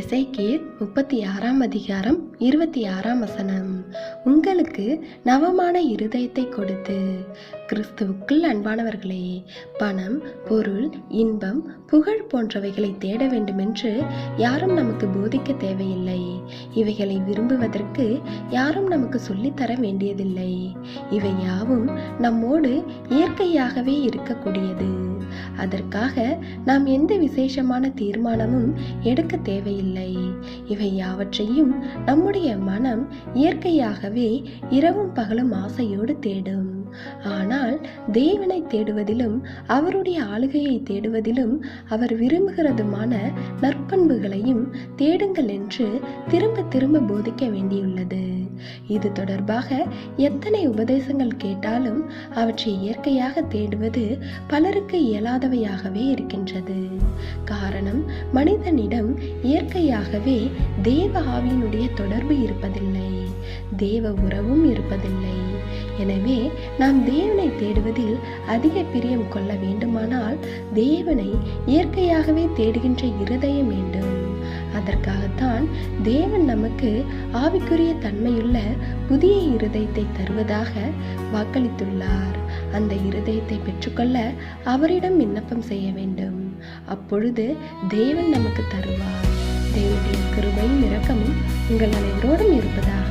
எசேக்கியேல் 36:26 உங்களுக்கு நவமான இருதயத்தை கொடுத்து. கிறிஸ்துவுக்குள் அன்பானவர்களே, பணம், பொருள், இன்பம், புகழ் போன்றவைகளை தேட வேண்டுமென்று யாரும் நமக்கு போதிக்க தேவையில்லை. இவைகளை விரும்புவதற்கு யாரும் நமக்கு சொல்லித்தர வேண்டியதில்லை. இவை யாவும் நம்மோடு இயற்கையாகவே இருக்கக்கூடியது. அதற்காக நாம் எந்த விசேஷமான தீர்மானமும் எடுக்க தேவையில்லை. இவை யாவற்றையும் நம்முடைய மனம் இயற்கையாகவே இரவும் பகலும் ஆசையோடு தேடும். ஆனால் தேவனை தேடுவதிலும் அவருடைய ஆளுகையை தேடுவதிலும் அவர் விரும்புகிறதுமான நற்பண்புகளையும் தேடுங்கள் என்று திரும்ப திரும்ப போதிக்க வேண்டியுள்ளது. இது தொடர்பாக எத்தனை உபதேசங்கள் கேட்டாலும் அவற்றை இயற்கையாக தேடுவது பலருக்கு இயலாதவையாகவே இருக்கின்றது. காரணம், மனிதனிடம் இயற்கையாகவே தேவ ஆவியினுடைய தொடர்பு இருப்பதில்லை, தேவ உறவும் இருப்பதில்லை. எனவே நாம் தேவனை தேடுவதில் அதிக பிரியம் கொள்ள வேண்டுமானால் தேவனை இயற்கையாகவே தேடுகின்ற இருதயம் வேண்டும். அதற்காகத்தான் தேவன் நமக்கு ஆவிக்குரிய தன்மையுள்ள புதிய இருதயத்தை தருவதாக வாக்களித்துள்ளார். அந்த இருதயத்தை பெற்றுக்கொள்ள அவரிடம் விண்ணப்பம் செய்ய வேண்டும். அப்பொழுது தேவன் நமக்கு தருவார். தேவனுடைய கிருபையும் இரக்கமும் உங்கள் அனைவரோடும் இருப்பதாக.